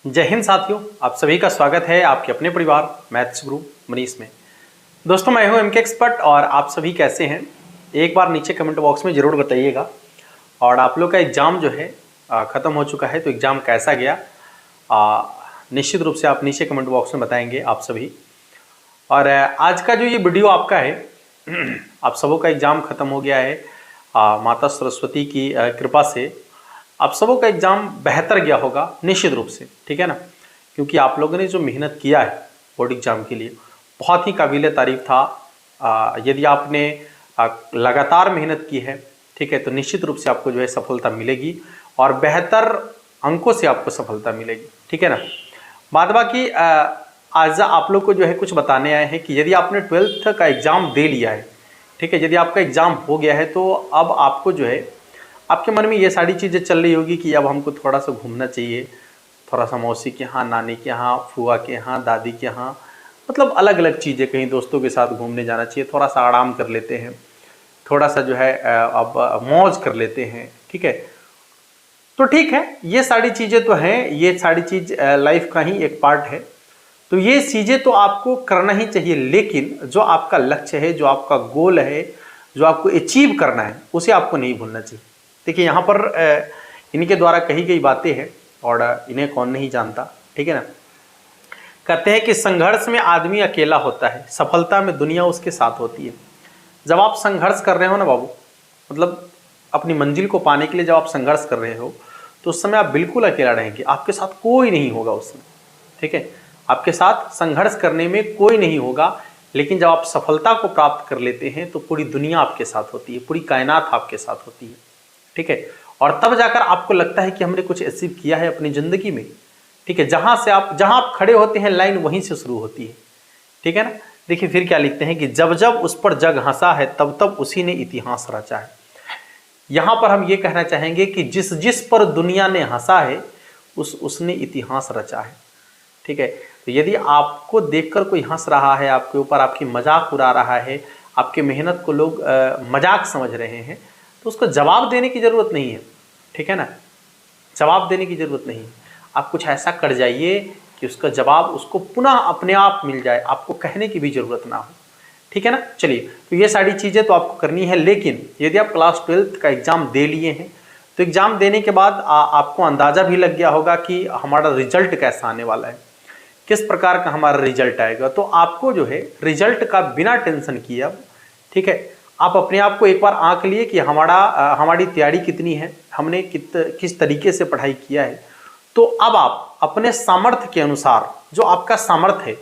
जय हिंद साथियों, आप सभी का स्वागत है आपके अपने परिवार मैथ्स गुरु मनीष में। दोस्तों, मैं हूं एमके एक्सपर्ट और आप सभी कैसे हैं एक बार नीचे कमेंट बॉक्स में ज़रूर बताइएगा। और आप लोग का एग्ज़ाम जो है ख़त्म हो चुका है, तो एग्ज़ाम कैसा गया निश्चित रूप से आप नीचे कमेंट बॉक्स में बताएंगे आप सभी। और आज का जो ये वीडियो आपका है आप सबों का एग्ज़ाम ख़त्म हो गया है। माता सरस्वती की कृपा से आप सबों का एग्ज़ाम बेहतर गया होगा निश्चित रूप से, ठीक है ना। क्योंकि आप लोगों ने जो मेहनत किया है बोर्ड एग्ज़ाम के लिए बहुत ही काबिल तारीफ़ था। यदि आपने लगातार मेहनत की है, ठीक है, तो निश्चित रूप से आपको जो है सफलता मिलेगी और बेहतर अंकों से आपको सफलता मिलेगी, ठीक है ना। बाद बाकी आज आप लोग को जो है कुछ बताने आए हैं कि यदि आपने 12th का एग्ज़ाम दे लिया है, ठीक है, यदि आपका एग्ज़ाम हो गया है तो अब आपको जो है आपके मन में ये सारी चीज़ें चल रही होगी कि अब हमको थोड़ा सा घूमना चाहिए, थोड़ा सा मौसी के यहाँ, नानी के यहाँ, फूआ के यहाँ, दादी के यहाँ, मतलब अलग अलग चीज़ें, कहीं दोस्तों के साथ घूमने जाना चाहिए, थोड़ा सा आराम कर लेते हैं, थोड़ा सा जो है अब मौज कर लेते हैं, ठीक है। तो ठीक है, ये सारी चीज़ें तो हैं, ये सारी चीज़ लाइफ का ही एक पार्ट है, तो ये चीज़ें तो आपको करना ही चाहिए। लेकिन जो आपका लक्ष्य है, जो आपका गोल है, जो आपको अचीव करना है, उसे आपको नहीं भूलना चाहिए। देखिए, यहाँ पर इनके द्वारा कही गई बातें हैं और इन्हें कौन नहीं जानता, ठीक है ना। कहते हैं कि संघर्ष में आदमी अकेला होता है, सफलता में दुनिया उसके साथ होती है। जब आप संघर्ष कर रहे हो ना बाबू, मतलब अपनी मंजिल को पाने के लिए जब आप संघर्ष कर रहे हो, तो उस समय आप बिल्कुल अकेला रहेंगे, आपके साथ कोई नहीं होगा उस समय, ठीक है। आपके साथ संघर्ष करने में कोई नहीं होगा, लेकिन जब आप सफलता को प्राप्त कर लेते हैं तो पूरी दुनिया आपके साथ होती है, पूरी कायनात आपके साथ होती है, ठीक है। और तब जाकर आपको लगता है कि हमने कुछ अचीव किया है अपनी ज़िंदगी में, ठीक है। जहाँ आप खड़े होते हैं लाइन वहीं से शुरू होती है, ठीक है ना। देखिए फिर क्या लिखते हैं कि जब जब उस पर जग हंसा है तब तब उसी ने इतिहास रचा है। यहाँ पर हम ये कहना चाहेंगे कि जिस जिस पर दुनिया ने हंसा है उसने इतिहास रचा है, ठीक है। तो यदि आपको देखकर कोई हंस रहा है आपके ऊपर, आपकी मजाक उड़ा रहा है, आपके मेहनत को लोग मजाक समझ रहे हैं, तो उसको जवाब देने की ज़रूरत नहीं है, ठीक है ना। जवाब देने की ज़रूरत नहीं है। आप कुछ ऐसा कर जाइए कि उसका जवाब उसको पुनः अपने आप मिल जाए, आपको कहने की भी ज़रूरत ना हो, ठीक है ना। चलिए, तो ये सारी चीज़ें तो आपको करनी है। लेकिन यदि आप क्लास 12th का एग्ज़ाम दे लिए हैं, तो एग्ज़ाम देने के बाद आपको अंदाज़ा भी लग गया होगा कि हमारा रिजल्ट कैसा आने वाला है, किस प्रकार का हमारा रिजल्ट आएगा। तो आपको जो है रिजल्ट का बिना टेंशन किए अब, ठीक है, आप अपने आप को एक बार आंक लिए कि हमारी तैयारी कितनी है, हमने किस तरीके से पढ़ाई किया है। तो अब आप अपने सामर्थ्य के अनुसार, जो आपका सामर्थ्य है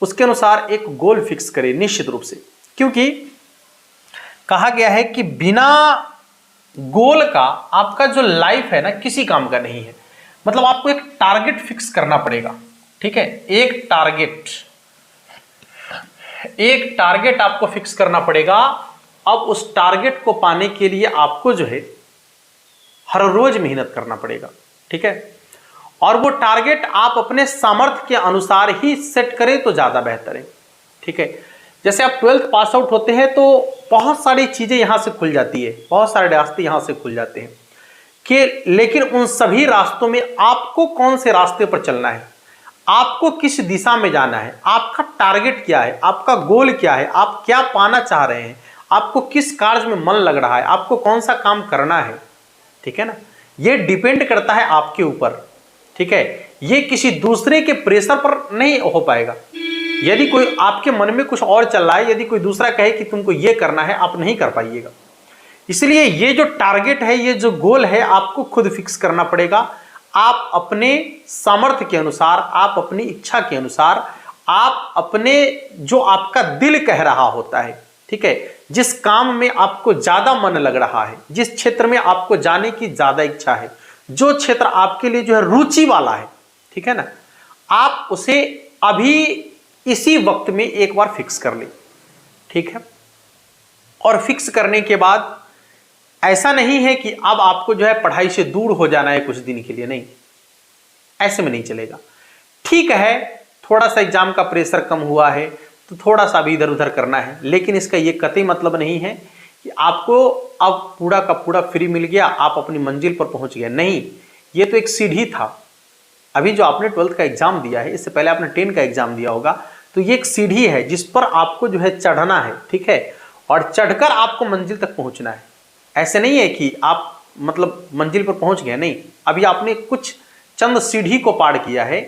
उसके अनुसार एक गोल फिक्स करें निश्चित रूप से। क्योंकि कहा गया है कि बिना गोल का आपका जो लाइफ है ना किसी काम का नहीं है। मतलब आपको एक टारगेट फिक्स करना पड़ेगा, ठीक है। एक टारगेट आपको फिक्स करना पड़ेगा। अब उस टारगेट को पाने के लिए आपको जो है हर रोज मेहनत करना पड़ेगा, ठीक है। और वो टारगेट आप अपने सामर्थ्य के अनुसार ही सेट करें तो ज्यादा बेहतर है, ठीक है। जैसे आप 12th पास आउट होते हैं तो बहुत सारी चीजें यहां से खुल जाती है, बहुत सारे रास्ते यहां से खुल जाते हैं कि लेकिन उन सभी रास्तों में आपको कौन से रास्ते पर चलना है, आपको किस दिशा में जाना है, आपका टारगेट क्या है, आपका गोल क्या है, आप क्या पाना चाह रहे हैं, आपको किस कार्य में मन लग रहा है, आपको कौन सा काम करना है, ठीक है ना। ये डिपेंड करता है आपके ऊपर, ठीक है। ये किसी दूसरे के प्रेशर पर नहीं हो पाएगा। यदि कोई आपके मन में कुछ और चल रहा है, यदि कोई दूसरा कहे कि तुमको ये करना है, आप नहीं कर पाइएगा। इसलिए ये जो टारगेट है, ये जो गोल है, आपको खुद फिक्स करना पड़ेगा। आप अपने सामर्थ्य के अनुसार, आप अपनी इच्छा के अनुसार, आप अपने जो आपका दिल कह रहा होता है, ठीक है, जिस काम में आपको ज्यादा मन लग रहा है, जिस क्षेत्र में आपको जाने की ज्यादा इच्छा है, जो क्षेत्र आपके लिए जो है रुचि वाला है, ठीक है ना, आप उसे अभी इसी वक्त में एक बार फिक्स कर ले, ठीक है। और फिक्स करने के बाद ऐसा नहीं है कि अब आपको जो है पढ़ाई से दूर हो जाना है कुछ दिन के लिए, नहीं, ऐसे में नहीं चलेगा। ठीक है, थोड़ा सा एग्जाम का प्रेशर कम हुआ है तो थोड़ा सा भी इधर उधर करना है, लेकिन इसका ये कतई मतलब नहीं है कि आपको अब पूरा का पूरा फ्री मिल गया, आप अपनी मंजिल पर पहुंच गए। नहीं, ये तो एक सीढ़ी था, अभी जो आपने 12th का एग्जाम दिया है, इससे पहले आपने 10 का एग्जाम दिया होगा, तो ये एक सीढ़ी है जिस पर आपको जो है चढ़ना है, ठीक है, और चढ़कर आपको मंजिल तक पहुंचना है। ऐसे नहीं है कि आप मतलब मंजिल पर पहुंच गए, नहीं, अभी आपने कुछ चंद सीढ़ी को पार किया है,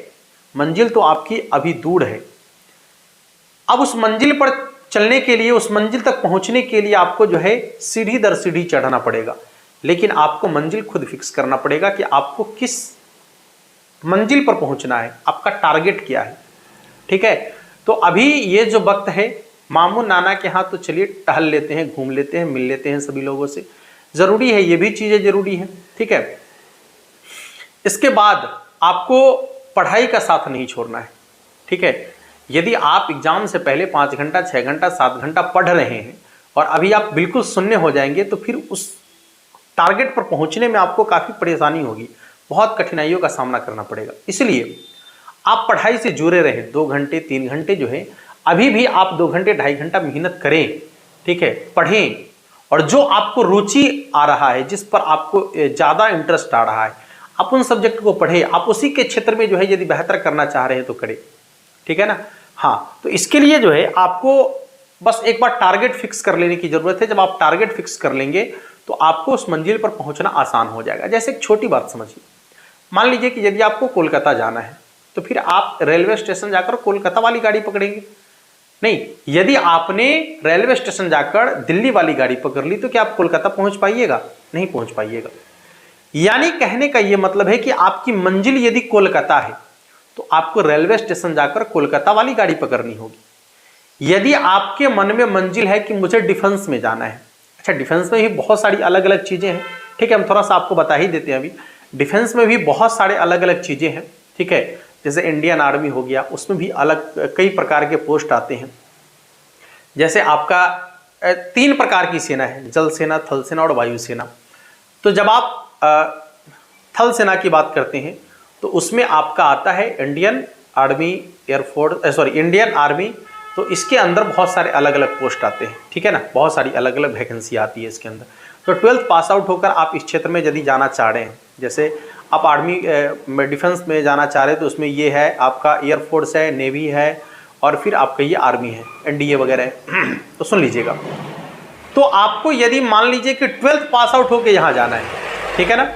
मंजिल तो आपकी अभी दूर है। अब उस मंजिल पर चलने के लिए, उस मंजिल तक पहुंचने के लिए आपको जो है सीढ़ी दर सीढ़ी चढ़ना पड़ेगा, लेकिन आपको मंजिल खुद फिक्स करना पड़ेगा कि आपको किस मंजिल पर पहुंचना है, आपका टारगेट क्या है, ठीक है। तो अभी ये जो वक्त है, मामू नाना के यहाँ तो चलिए टहल लेते हैं, घूम लेते हैं, मिल लेते हैं सभी लोगों से, जरूरी है, ये भी चीजें जरूरी है, ठीक है। इसके बाद आपको पढ़ाई का साथ नहीं छोड़ना है, ठीक है। यदि आप एग्जाम से पहले 5 घंटा, 6 घंटा, 7 घंटा पढ़ रहे हैं और अभी आप बिल्कुल शून्य हो जाएंगे, तो फिर उस टारगेट पर पहुंचने में आपको काफ़ी परेशानी होगी, बहुत कठिनाइयों का सामना करना पड़ेगा। इसलिए आप पढ़ाई से जुड़े रहें, 2 घंटे 3 घंटे जो है, अभी भी आप 2 घंटे 2.5 घंटा मेहनत करें, ठीक है, पढ़ें, और जो आपको रुचि आ रहा है, जिस पर आपको ज़्यादा इंटरेस्ट आ रहा है, आप उन सब्जेक्ट को पढ़ें, आप उसी के क्षेत्र में जो है यदि बेहतर करना चाह रहे हैं तो करें, ठीक है ना। हाँ, तो इसके लिए जो है आपको बस एक बार टारगेट फिक्स कर लेने की जरूरत है। जब आप टारगेट फिक्स कर लेंगे तो आपको उस मंजिल पर पहुंचना आसान हो जाएगा। जैसे एक छोटी बात समझिए, मान लीजिए कि यदि आपको कोलकाता जाना है, तो फिर आप रेलवे स्टेशन जाकर कोलकाता वाली गाड़ी पकड़ेंगे? नहीं, यदि आपने रेलवे स्टेशन जाकर दिल्ली वाली गाड़ी पकड़ ली तो क्या आप कोलकाता पहुंच पाइएगा? नहीं पहुंच पाइएगा। यानी कहने का यह मतलब है कि आपकी मंजिल यदि कोलकाता है तो आपको रेलवे स्टेशन जाकर कोलकाता वाली गाड़ी पकड़नी होगी। यदि आपके मन में मंजिल है कि मुझे डिफेंस में जाना है, अच्छा, डिफेंस में भी बहुत सारी अलग अलग चीजें हैं, ठीक है, हम थोड़ा सा आपको बता ही देते हैं। अभी डिफेंस में भी बहुत सारे अलग अलग चीजें हैं, ठीक है, जैसे इंडियन आर्मी हो गया, उसमें भी अलग कई प्रकार के पोस्ट आते हैं। जैसे आपका 3 प्रकार की सेना है, जल सेना, थल सेना और वायु सेना। तो जब आप थल सेना की बात करते हैं तो उसमें आपका आता है Indian army, air force, Indian army. तो इसके अंदर बहुत सारे अलग अलग पोस्ट आते हैं, ठीक है ना, बहुत सारी अलग अलग वैकेंसी आती है इसके अंदर। तो 12th पास आउट होकर आप इस क्षेत्र में यदि जाना चाह रहे हैं, जैसे आप आर्मी में डिफेंस में जाना चाह रहे हैं, तो उसमें ये है आपका एयरफोर्स है, नेवी है, और फिर आपका ये आर्मी है, एनडीए वगैरह है। तो सुन लीजिएगा, तो आपको यदि मान लीजिए कि 12th पास आउट होकर यहाँ जाना है, ठीक है ना,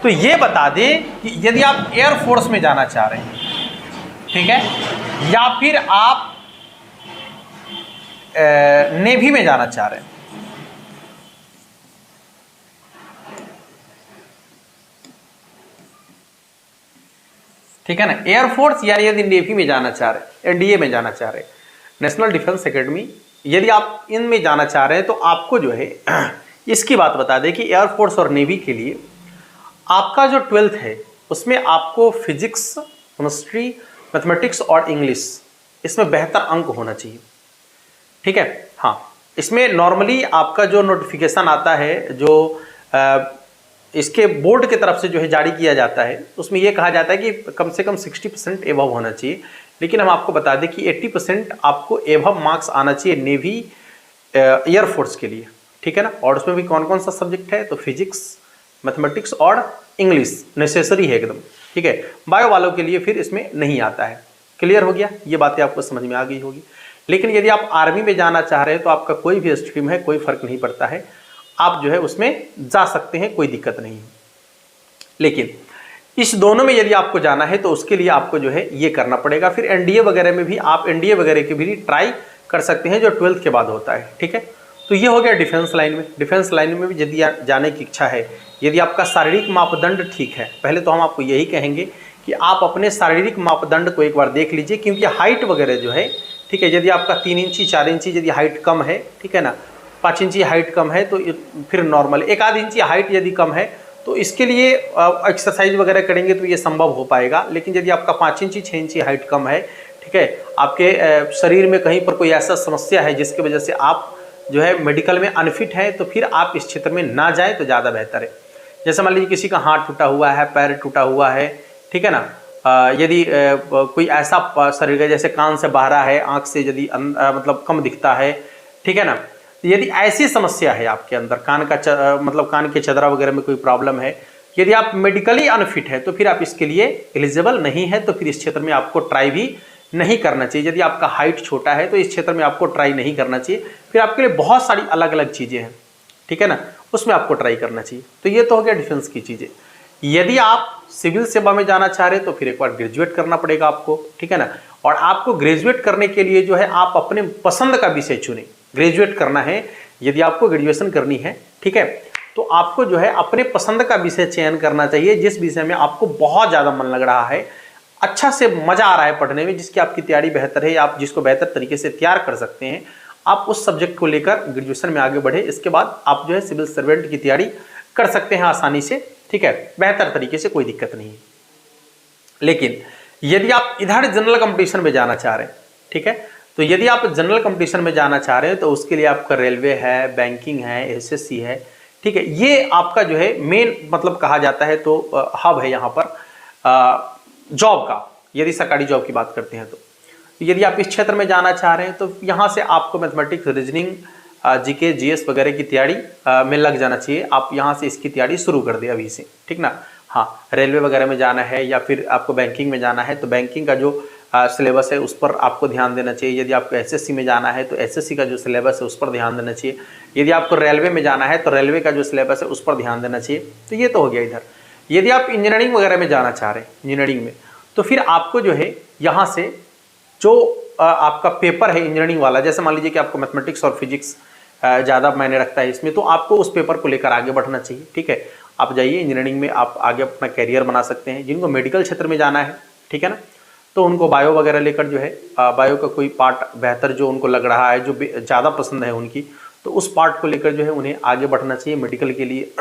तो ये बता दें कि यदि आप एयरफोर्स में जाना चाह रहे हैं, ठीक है, या फिर आप नेवी में जाना चाह रहे हैं, ठीक है ना, एयरफोर्स या यदि नेवी में जाना चाह रहे हैं, एनडीए में जाना चाह रहे हैं, नेशनल डिफेंस एकेडमी, यदि आप इनमें जाना चाह रहे हैं, तो आपको जो है इसकी बात बता दें कि एयरफोर्स और नेवी के लिए आपका जो 12th है उसमें आपको फिजिक्स, केमिस्ट्री, मैथमेटिक्स और इंग्लिश, इसमें बेहतर अंक होना चाहिए, ठीक है। हाँ, इसमें नॉर्मली आपका जो नोटिफिकेशन आता है, जो इसके बोर्ड की तरफ से जो है जारी किया जाता है, उसमें यह कहा जाता है कि कम से कम 60% एबव होना चाहिए। लेकिन हम आपको बता दें कि 80% आपको एबव मार्क्स आना चाहिए नेवी, एयरफोर्स के लिए, ठीक है ना। और उसमें भी कौन कौन सा सब्जेक्ट है, तो फिजिक्स, मैथमेटिक्स और इंग्लिश नेसेसरी है एकदम, ठीक है। बायो वालों के लिए फिर इसमें नहीं आता है। क्लियर हो गया, ये बातें आपको समझ में आ गई होगी। लेकिन यदि आप आर्मी में जाना चाह रहे हैं तो आपका कोई भी स्ट्रीम है, कोई फर्क नहीं पड़ता है, आप जो है उसमें जा सकते हैं, कोई दिक्कत नहीं है। लेकिन इस दोनों में यदि आपको जाना है तो उसके लिए आपको जो है ये करना पड़ेगा। फिर एनडीए वगैरह में भी आप एनडीए वगैरह के भी ट्राई कर सकते हैं, जो 12th के बाद होता है, ठीक है। तो ये हो गया डिफेंस लाइन में। डिफेंस लाइन में भी यदि जाने की इच्छा है, यदि आपका शारीरिक मापदंड ठीक है, पहले तो हम आपको यही कहेंगे कि आप अपने शारीरिक मापदंड को एक बार देख लीजिए, क्योंकि हाइट वगैरह जो है, ठीक है, यदि आपका 3 इंची 4 इंची यदि हाइट कम है, ठीक है ना, 5 इंची हाइट कम है तो फिर नॉर्मल, 1 इंची हाइट यदि कम है तो इसके लिए एक्सरसाइज वगैरह करेंगे तो ये संभव हो पाएगा। लेकिन यदि आपका 5 इंची 6 इंची हाइट कम है, ठीक है, आपके शरीर में कहीं पर कोई ऐसा समस्या है जिसकी वजह से आप जो है मेडिकल में अनफिट है, तो फिर आप इस क्षेत्र में ना जाए तो ज़्यादा बेहतर है। जैसे मान लीजिए किसी का हाथ टूटा हुआ है, पैर टूटा हुआ है, ठीक है ना, यदि कोई ऐसा शरीर है जैसे कान से बहरा है, आँख से यदि मतलब कम दिखता है, ठीक है ना, यदि ऐसी समस्या है आपके अंदर, कान का मतलब कान के चदरा वगैरह में कोई प्रॉब्लम है, यदि आप मेडिकली अनफिट है तो फिर आप इसके लिए एलिजिबल नहीं है, तो फिर इस क्षेत्र में आपको ट्राई भी नहीं करना चाहिए। यदि आपका हाइट छोटा है तो इस क्षेत्र में आपको ट्राई नहीं करना चाहिए। फिर आपके लिए बहुत सारी अलग अलग चीज़ें हैं, ठीक है ना, उसमें आपको ट्राई करना चाहिए। तो ये तो हो गया डिफेंस की चीज़ें। यदि आप सिविल सेवा में जाना चाह रहे हैं तो फिर एक बार ग्रेजुएट करना पड़ेगा आपको, ठीक है ना। और आपको ग्रेजुएट करने के लिए जो है आप अपने पसंद का विषय चुनें। ग्रेजुएट करना है, यदि आपको ग्रेजुएशन करनी है, ठीक है, तो आपको जो है अपने पसंद का विषय चयन करना चाहिए, जिस विषय में आपको बहुत ज़्यादा मन लग रहा है, अच्छा से मजा आ रहा है पढ़ने में, जिसकी आपकी तैयारी बेहतर है, आप जिसको बेहतर तरीके से तैयार कर सकते हैं, आप उस सब्जेक्ट को लेकर ग्रेजुएशन में आगे बढ़े। इसके बाद आप जो है सिविल सर्वेंट की तैयारी कर सकते हैं आसानी से, ठीक है, बेहतर तरीके से, कोई दिक्कत नहीं है। लेकिन यदि आप इधर जनरल कंपटीशन में जाना चाह रहे हैं, ठीक है, तो यदि आप जनरल कंपटीशन में जाना चाह रहे हैं तो उसके लिए आपका रेलवे है, बैंकिंग है, एसएससी है, ठीक है, ये आपका जो है मेन मतलब कहा जाता है, तो हब है यहाँ पर जॉब का। यदि सरकारी जॉब की बात करते हैं तो यदि आप इस क्षेत्र में जाना चाह रहे हैं तो यहाँ से आपको मैथमेटिक्स, रीजनिंग, जीके, जीएस वगैरह की तैयारी में लग जाना चाहिए। आप यहाँ से इसकी तैयारी शुरू कर दें अभी से, ठीक ना। हाँ, रेलवे वगैरह में जाना है या फिर आपको बैंकिंग में जाना है तो बैंकिंग का जो सिलेबस है उस पर आपको ध्यान देना चाहिए। यदि आपको एसएससी में जाना है तो एसएससी का जो सिलेबस है उस पर ध्यान देना चाहिए। यदि आपको रेलवे में जाना है तो रेलवे का जो सिलेबस है उस पर ध्यान देना चाहिए। तो ये तो हो गया इधर। यदि आप इंजीनियरिंग वगैरह में जाना चाह रहे हैं, इंजीनियरिंग में, तो फिर आपको जो है यहाँ से जो आपका पेपर है इंजीनियरिंग वाला, जैसे मान लीजिए कि आपको मैथमेटिक्स और फिजिक्स ज़्यादा मायने रखता है इसमें, तो आपको उस पेपर को लेकर आगे बढ़ना चाहिए, ठीक है। आप जाइए इंजीनियरिंग में, आप आगे अपना कैरियर बना सकते हैं। जिनको मेडिकल क्षेत्र में जाना है, ठीक है ना, तो उनको बायो वगैरह लेकर जो है बायो का कोई पार्ट बेहतर जो उनको लग रहा है, जो ज़्यादा पसंद है उनकी, तो उस पार्ट को लेकर जो है उन्हें आगे बढ़ना चाहिए मेडिकल के लिए।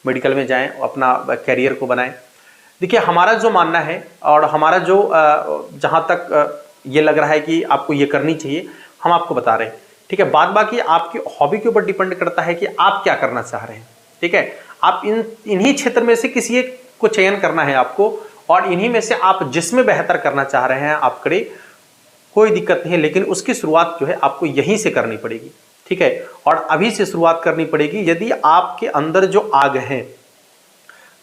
मेडिकल में जाएँ, अपना कैरियर को बनाएं। देखिए, हमारा जो मानना है और हमारा जो जहाँ तक ये लग रहा है कि आपको ये करनी चाहिए, हम आपको बता रहे हैं, ठीक है। बाद बाकी आपकी हॉबी के ऊपर डिपेंड करता है कि आप क्या करना चाह रहे हैं, ठीक है। आप इन्हीं क्षेत्र में से किसी एक को चयन करना है आपको, और इन्हीं में से आप जिसमें बेहतर करना चाह रहे हैं आप करें, कोई दिक्कत नहीं है। लेकिन उसकी शुरुआत जो है आपको यहीं से करनी पड़ेगी, ठीक है, और अभी से शुरुआत करनी पड़ेगी। यदि आपके अंदर जो आग है,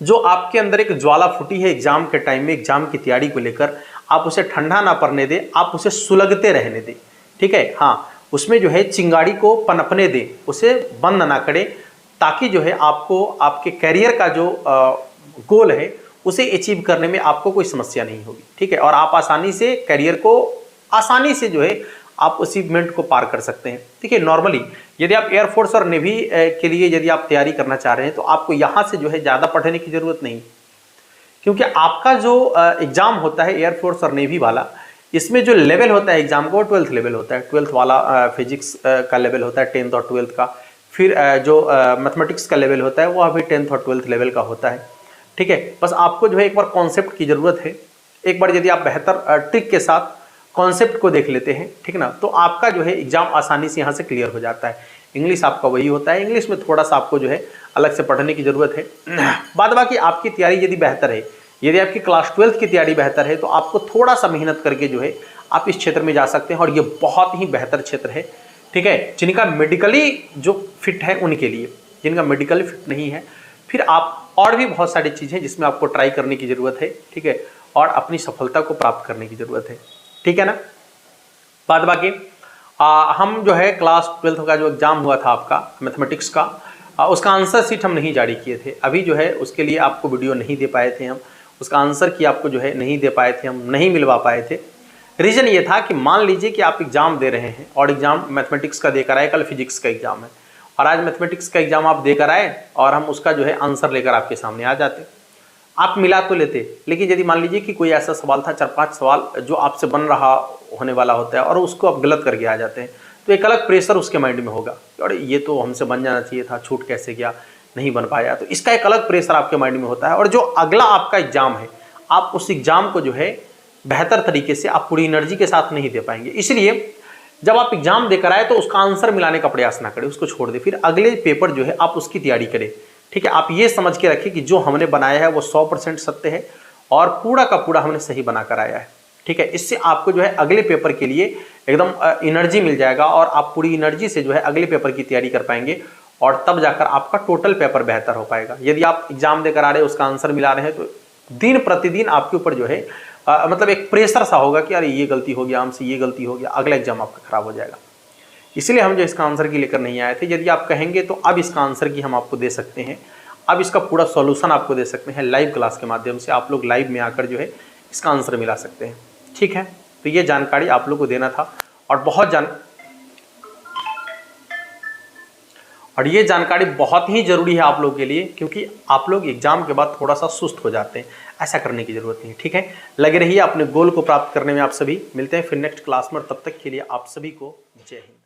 जो आपके अंदर एक ज्वाला फूटी है एग्जाम के टाइम में, एग्जाम की तैयारी को लेकर, आप उसे ठंडा ना पड़ने दें, आप उसे सुलगते रहने दें, ठीक है। हाँ, उसमें जो है चिंगारी को पनपने दें, उसे बंद ना करें, ताकि जो है आपको आपके कैरियर का जो गोल है उसे अचीव करने में आपको कोई समस्या नहीं होगी, ठीक है। और आप आसानी से कैरियर को आसानी से जो है आप अचीवमेंट को पार कर सकते हैं। देखिए, नॉर्मली यदि आप एयरफोर्स और नेवी के लिए यदि आप तैयारी करना चाह रहे हैं तो आपको यहाँ से जो है ज़्यादा पढ़ने की ज़रूरत नहीं, क्योंकि आपका जो एग्ज़ाम होता है एयरफोर्स और नेवी वाला, इसमें जो लेवल होता है एग्ज़ाम का वो 12th लेवल होता है। 12th वाला फिजिक्स का लेवल होता है 10th और 12th का। फिर जो मैथमेटिक्स का लेवल होता है वो अभी 10th और 12th लेवल का होता है, ठीक है। बस आपको जो है एक बार कॉन्सेप्ट की ज़रूरत है। एक बार यदि आप बेहतर ट्रिक के साथ कॉन्सेप्ट को देख लेते हैं, ठीक ना, तो आपका जो है एग्ज़ाम आसानी से यहाँ से क्लियर हो जाता है। इंग्लिश आपका वही होता है, इंग्लिश में थोड़ा सा आपको जो है अलग से पढ़ने की ज़रूरत है। बाद बाकी आपकी तैयारी यदि बेहतर है, यदि आपकी क्लास 12th की तैयारी बेहतर है, तो आपको थोड़ा सा मेहनत करके जो है आप इस क्षेत्र में जा सकते हैं, और ये बहुत ही बेहतर क्षेत्र है, ठीक है। जिनका मेडिकली जो फिट है उनके लिए, जिनका मेडिकली फिट नहीं है, फिर आप और भी बहुत सारी चीज़ें जिसमें आपको ट्राई करने की ज़रूरत है, ठीक है, और अपनी सफलता को प्राप्त करने की ज़रूरत है, ठीक है ना। बाद बाकी हम जो है क्लास 12th का जो एग्ज़ाम हुआ था आपका मैथमेटिक्स का, उसका आंसर शीट हम नहीं जारी किए थे अभी, जो है उसके लिए आपको वीडियो नहीं दे पाए थे हम, उसका आंसर की आपको जो है नहीं दे पाए थे हम, नहीं मिलवा पाए थे। रीज़न ये था कि मान लीजिए कि आप एग्ज़ाम दे रहे हैं और एग्ज़ाम मैथमेटिक्स का देकर आए, कल फिजिक्स का एग्ज़ाम है, और आज मैथमेटिक्स का एग्ज़ाम आप देकर आए और हम उसका जो है आंसर लेकर आपके सामने आ जाते, आप मिला तो लेते। लेकिन यदि मान लीजिए कि कोई ऐसा सवाल था, 4-5 सवाल जो आपसे बन रहा होने वाला होता है और उसको आप गलत करके आ जाते हैं, तो एक अलग प्रेशर उसके माइंड में होगा, और ये तो हमसे बन जाना चाहिए था, छूट कैसे गया, नहीं बन पाया। तो इसका एक अलग प्रेशर आपके माइंड में होता है, और जो अगला आपका एग्ज़ाम है, आप उस एग्ज़ाम को जो है बेहतर तरीके से आप पूरी एनर्जी के साथ नहीं दे पाएंगे। इसलिए जब आप एग्ज़ाम देकर आए तो उसका आंसर मिलाने का प्रयास ना करें, उसको छोड़ दें। फिर अगले पेपर जो है आप उसकी तैयारी करें, ठीक है। आप ये समझ के रखें कि जो हमने बनाया है वो 100% सत्य है और पूरा का पूरा हमने सही बना कर आया है, ठीक है। इससे आपको जो है अगले पेपर के लिए एकदम एनर्जी मिल जाएगा, और आप पूरी एनर्जी से जो है अगले पेपर की तैयारी कर पाएंगे, और तब जाकर आपका टोटल पेपर बेहतर हो पाएगा। यदि आप एग्जाम देकर आ रहे हैं, उसका आंसर मिला रहे हैं, तो दिन प्रतिदिन आपके ऊपर जो है मतलब एक प्रेशर सा होगा कि अरे ये गलती हो गया हमसे, ये गलती हो गया, अगला एग्जाम आपका खराब हो जाएगा। इसलिए हम जो इसका आंसर की लेकर नहीं आए थे। यदि आप कहेंगे तो अब इसका आंसर की हम आपको दे सकते हैं, अब इसका पूरा सॉल्यूशन आपको दे सकते हैं लाइव क्लास के माध्यम से। आप लोग लाइव में आकर जो है इसका आंसर मिला सकते हैं। ठीक है, तो ये जानकारी आप लोग को देना था और ये जानकारी बहुत ही जरूरी है आप लोग के लिए, क्योंकि आप लोग एग्जाम के बाद थोड़ा सा सुस्त हो जाते हैं। ऐसा करने की जरूरत नहीं है। ठीक है, लगे रहिए अपने गोल को प्राप्त करने में। आप सभी मिलते हैं फिर नेक्स्ट क्लास में। तब तक के लिए आप सभी को जय हिंद।